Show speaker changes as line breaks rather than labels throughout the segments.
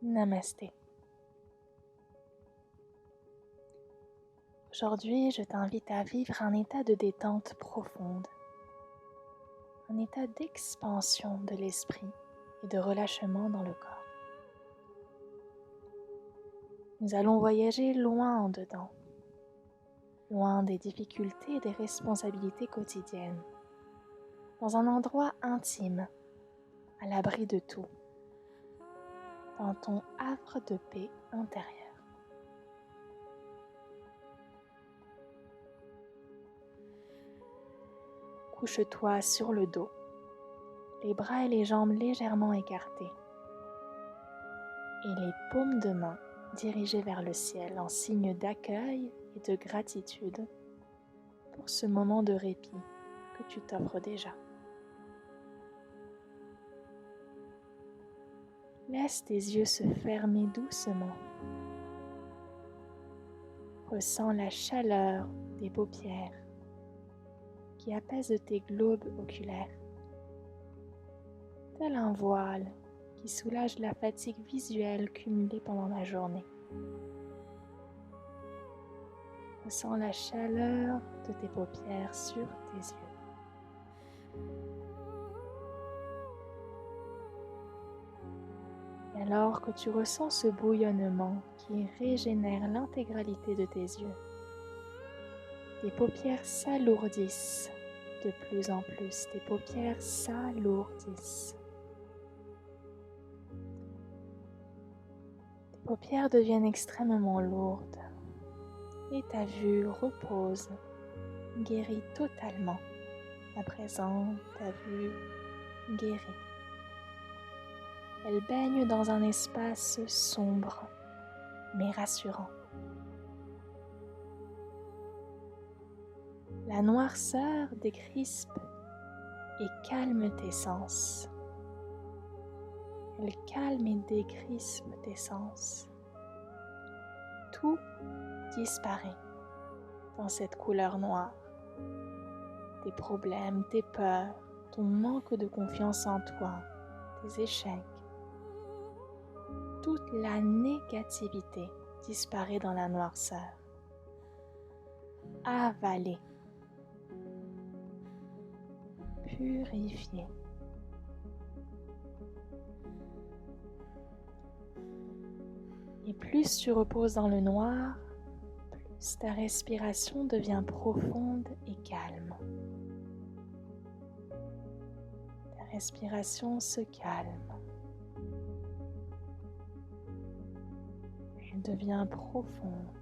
Namasté. Aujourd'hui, je t'invite à vivre un état de détente profonde, un état d'expansion de l'esprit et de relâchement dans le corps. Nous allons voyager loin en dedans, loin des difficultés et des responsabilités quotidiennes, dans un endroit intime, à l'abri de tout, dans ton havre de paix intérieure. Couche-toi sur le dos, les bras et les jambes légèrement écartés et les paumes de main dirigées vers le ciel en signe d'accueil et de gratitude pour ce moment de répit que tu t'offres déjà. Laisse tes yeux se fermer doucement. Ressens la chaleur des paupières qui apaise tes globes oculaires, tel un voile qui soulage la fatigue visuelle cumulée pendant la journée. Ressens la chaleur de tes paupières sur tes yeux. Et alors que tu ressens ce bouillonnement qui régénère l'intégralité de tes yeux, tes paupières s'alourdissent de plus en plus. Tes paupières s'alourdissent. Tes paupières deviennent extrêmement lourdes et ta vue repose, guérie totalement. À présent, ta vue guérit. Elle baigne dans un espace sombre mais rassurant. La noirceur décrispe et calme tes sens. Elle calme et décrispe tes sens. Tout disparaît dans cette couleur noire. Tes problèmes, tes peurs, ton manque de confiance en toi, tes échecs. Toute la négativité disparaît dans la noirceur. Avalée. Purifiée. Et plus tu reposes dans le noir, plus ta respiration devient profonde et calme. Ta respiration se calme. Elle devient profonde.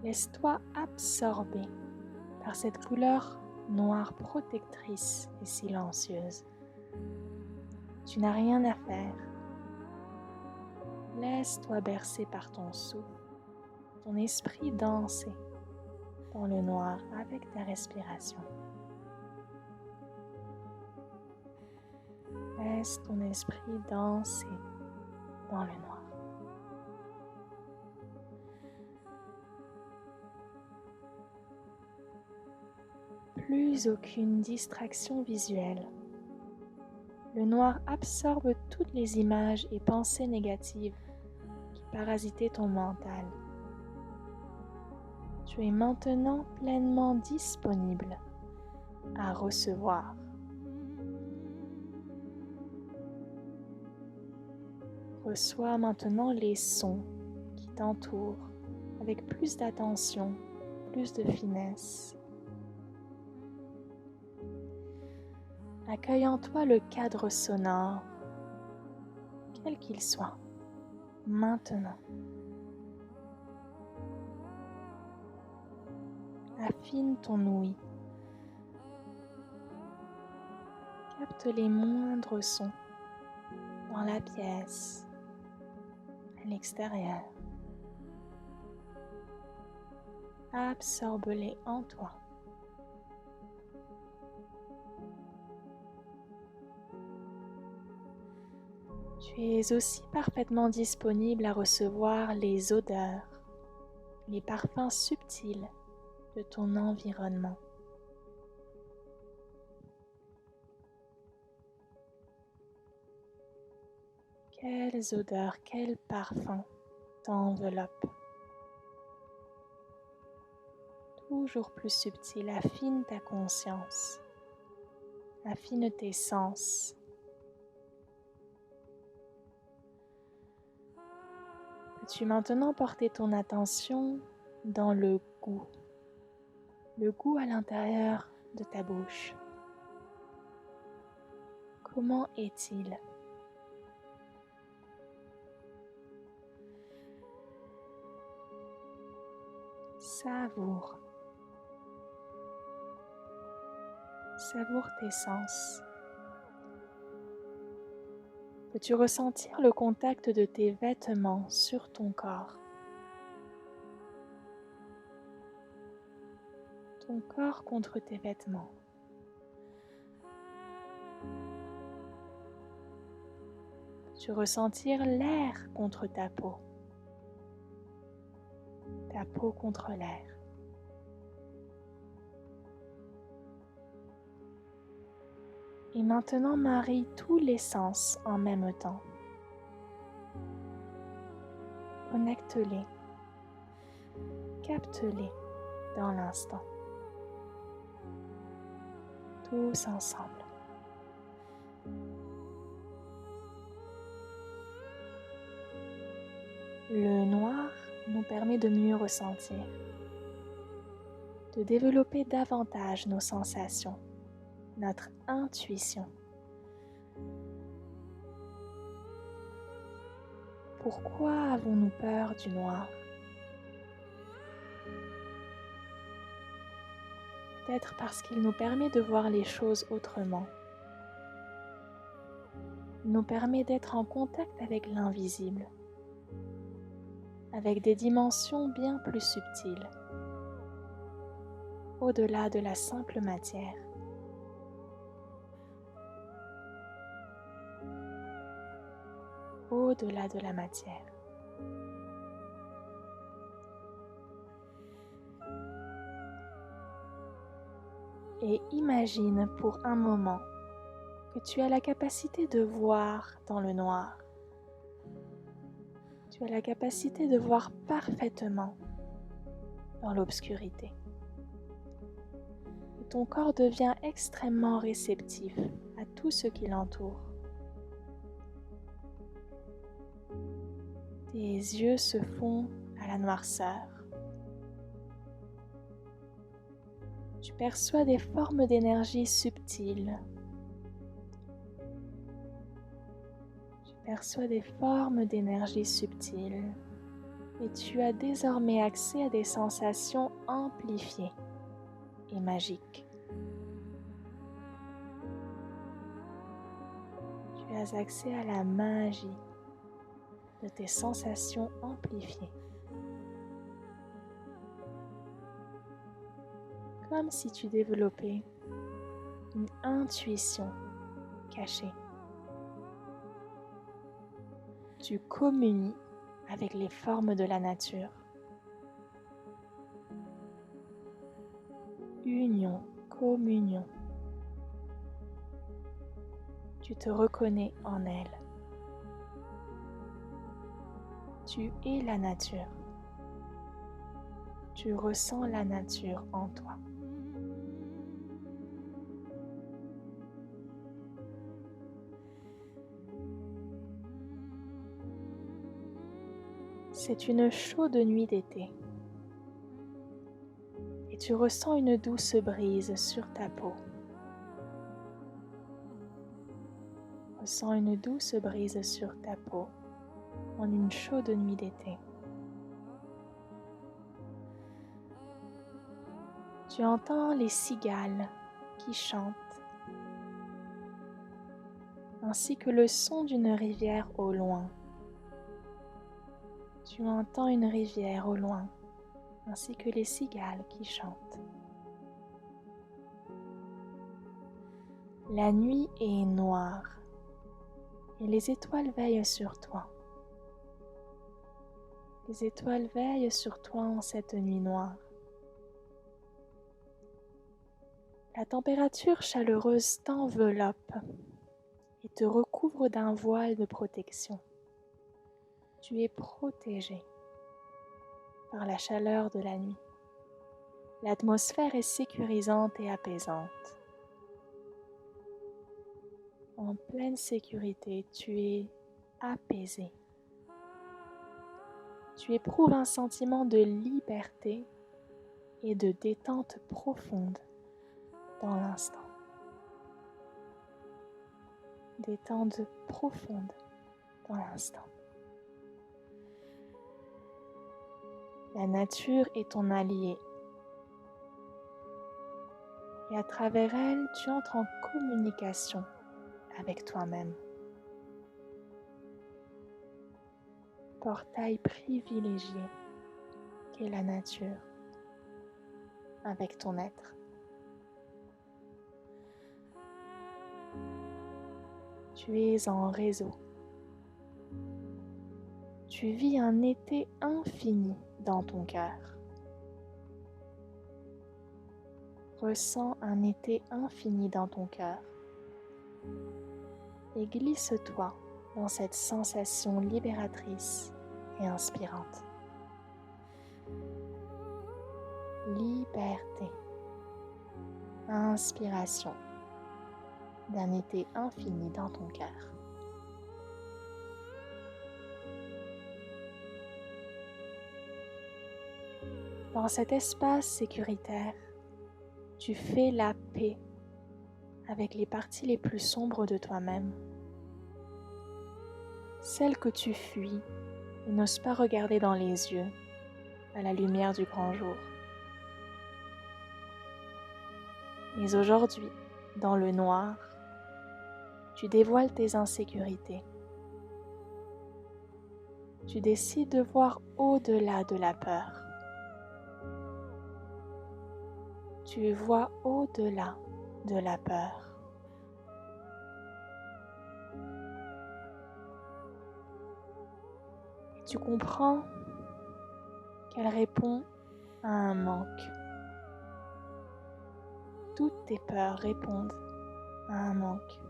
Laisse-toi absorber par cette couleur noire protectrice et silencieuse. Tu n'as rien à faire. Laisse-toi bercer par ton souffle, ton esprit danser dans le noir avec ta respiration. Laisse ton esprit danser dans le noir. Plus aucune distraction visuelle. Le noir absorbe toutes les images et pensées négatives qui parasitaient ton mental. Tu es maintenant pleinement disponible à recevoir. Reçois maintenant les sons qui t'entourent avec plus d'attention, plus de finesse. Accueille en toi le cadre sonore, quel qu'il soit, maintenant. Affine ton ouïe. Capte les moindres sons dans la pièce, à l'extérieur. Absorbe-les en toi. Tu es aussi parfaitement disponible à recevoir les odeurs, les parfums subtils de ton environnement. Quelles odeurs, quels parfums t'enveloppent. Toujours plus subtil, affine ta conscience, affine tes sens. Peux-tu maintenant porter ton attention dans le goût à l'intérieur de ta bouche. Comment est-il? Savoure. Savoure tes sens. Peux-tu ressentir le contact de tes vêtements sur ton corps? Ton corps contre tes vêtements. Peux-tu ressentir l'air contre ta peau? Ta peau contre l'air. Et maintenant, marie tous les sens en même temps. Connecte-les. Capte-les dans l'instant. Tous ensemble. Le noir nous permet de mieux ressentir, de développer davantage nos sensations, notre intuition. Pourquoi avons-nous peur du noir? Peut-être parce qu'il nous permet de voir les choses autrement. Il nous permet d'être en contact avec l'invisible, avec des dimensions bien plus subtiles, au-delà de la simple matière. Au-delà de la matière. Et imagine pour un moment que tu as la capacité de voir dans le noir. Tu as la capacité de voir parfaitement dans l'obscurité. Et ton corps devient extrêmement réceptif à tout ce qui l'entoure. Tes yeux se font à la noirceur. Tu perçois des formes d'énergie subtiles. Tu perçois des formes d'énergie subtiles. Et tu as désormais accès à des sensations amplifiées et magiques. Tu as accès à la magie de tes sensations amplifiées. Comme si tu développais une intuition cachée. Tu communies avec les formes de la nature. Union, communion. Tu te reconnais en elle. Tu es la nature. Tu ressens la nature en toi. C'est une chaude nuit d'été et tu ressens une douce brise sur ta peau. Ressens une douce brise sur ta peau en une chaude nuit d'été. Tu entends les cigales qui chantent ainsi que le son d'une rivière au loin. Tu entends une rivière au loin, ainsi que les cigales qui chantent. La nuit est noire et les étoiles veillent sur toi. Les étoiles veillent sur toi en cette nuit noire. La température chaleureuse t'enveloppe et te recouvre d'un voile de protection. Tu es protégé par la chaleur de la nuit. L'atmosphère est sécurisante et apaisante. En pleine sécurité, tu es apaisé. Tu éprouves un sentiment de liberté et de détente profonde dans l'instant. Détente profonde dans l'instant. La nature est ton allié. Et à travers elle, tu entres en communication avec toi-même. Portail privilégié qu'est la nature avec ton être. Tu es en réseau. Tu vis un été infini dans ton cœur. Ressens un été infini dans ton cœur et glisse-toi dans cette sensation libératrice et inspirante. Liberté, inspiration d'un été infini dans ton cœur. Dans cet espace sécuritaire, tu fais la paix avec les parties les plus sombres de toi-même, celles que tu fuis et n'oses pas regarder dans les yeux à la lumière du grand jour. Mais aujourd'hui, dans le noir, tu dévoiles tes insécurités. Tu décides de voir au-delà de la peur. Tu vois au-delà de la peur. Et tu comprends qu'elle répond à un manque. Toutes tes peurs répondent à un manque.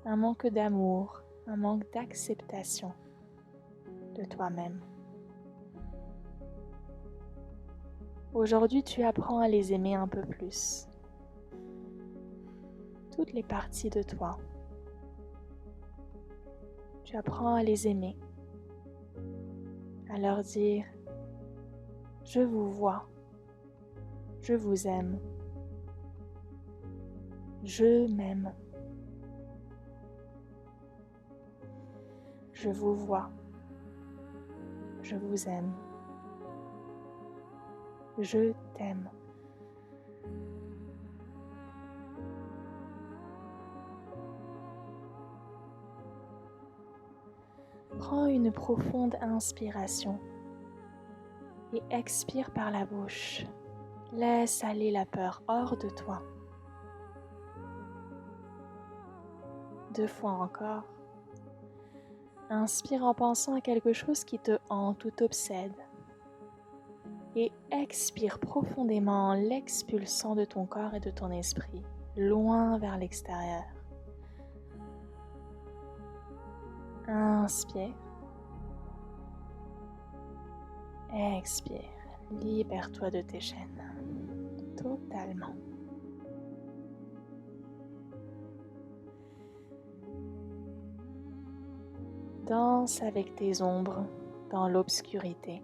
Un manque d'amour, un manque d'acceptation de toi-même. Aujourd'hui, tu apprends à les aimer un peu plus. Toutes les parties de toi. Tu apprends à les aimer, à leur dire « Je vous vois, je vous aime, je m'aime, je vous vois, je vous aime, je t'aime ». Prends une profonde inspiration et expire par la bouche. Laisse aller la peur hors de toi. 2 fois encore. Inspire en pensant à quelque chose qui te hante ou t'obsède. Et expire profondément en l'expulsant de ton corps et de ton esprit, loin vers l'extérieur. Inspire. Expire. Libère-toi de tes chaînes. Totalement. Danse avec tes ombres dans l'obscurité.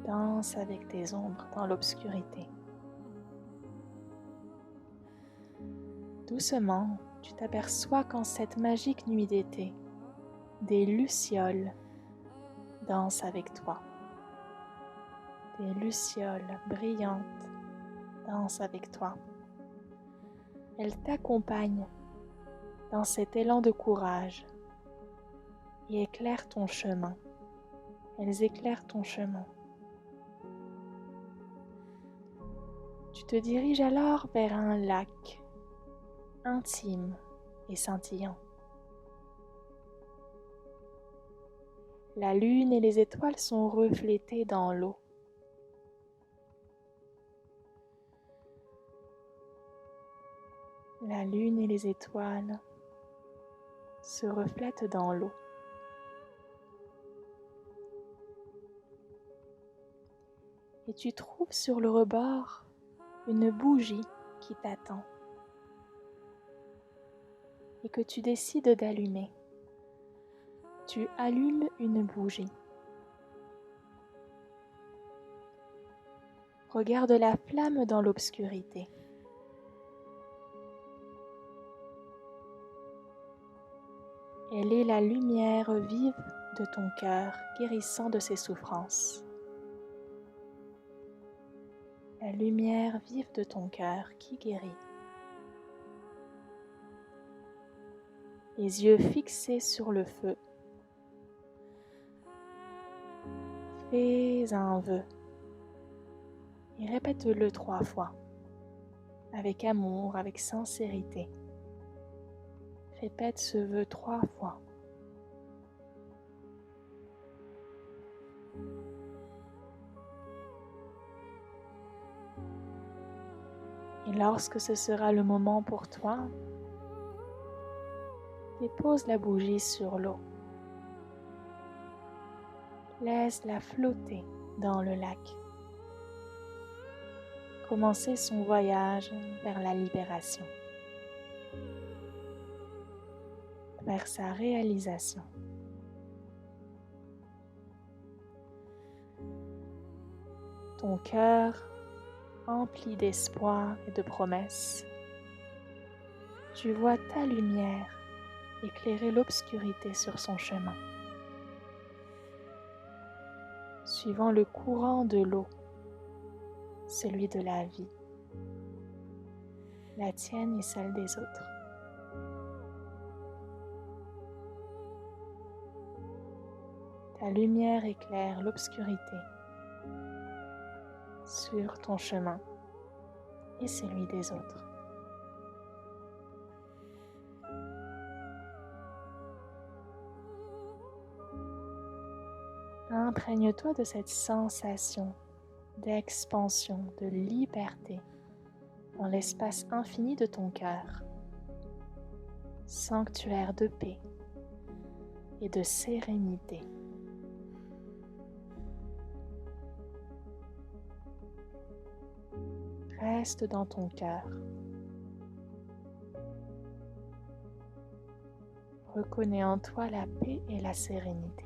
Danse avec tes ombres dans l'obscurité. Doucement, tu t'aperçois qu'en cette magique nuit d'été, des lucioles dansent avec toi. Des lucioles brillantes dansent avec toi. Elles t'accompagnent dans cet élan de courage et éclairent ton chemin. Elles éclairent ton chemin. Tu te diriges alors vers un lac intime et scintillant. La lune et les étoiles sont reflétées dans l'eau. La lune et les étoiles se reflète dans l'eau. Et tu trouves sur le rebord une bougie qui t'attend et que tu décides d'allumer. Tu allumes une bougie. Regarde la flamme dans l'obscurité. Elle est la lumière vive de ton cœur guérissant de ses souffrances. La lumière vive de ton cœur qui guérit. Les yeux fixés sur le feu. Fais un vœu et répète-le 3 fois, avec amour, avec sincérité. Répète ce vœu 3 fois. Et lorsque ce sera le moment pour toi, dépose la bougie sur l'eau. Laisse-la flotter dans le lac. Commencer son voyage vers la libération, vers sa réalisation. Ton cœur empli d'espoir et de promesses, tu vois ta lumière éclairer l'obscurité sur son chemin. Suivant le courant de l'eau, celui de la vie, la tienne et celle des autres. Ta lumière éclaire l'obscurité sur ton chemin et celui des autres. Imprègne-toi de cette sensation d'expansion, de liberté dans l'espace infini de ton cœur, sanctuaire de paix et de sérénité. Reste dans ton cœur. Reconnais en toi la paix et la sérénité.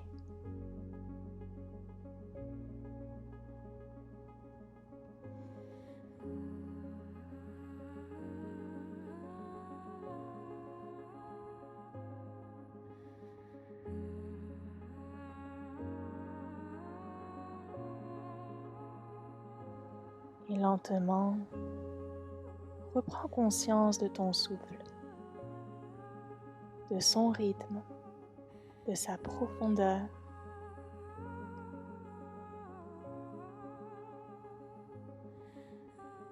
Et lentement, reprends conscience de ton souffle, de son rythme, de sa profondeur.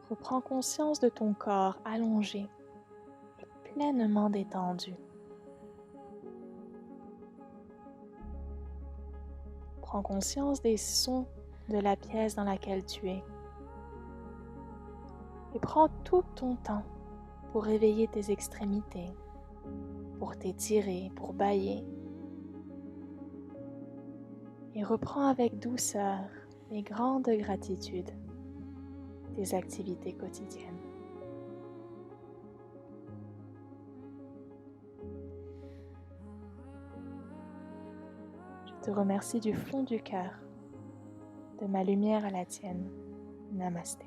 Reprends conscience de ton corps allongé et pleinement détendu. Prends conscience des sons de la pièce dans laquelle tu es. Et prends tout ton temps pour réveiller tes extrémités, pour t'étirer, pour bâiller. Et reprends avec douceur et grande gratitude tes activités quotidiennes. Je te remercie du fond du cœur, de ma lumière à la tienne. Namasté.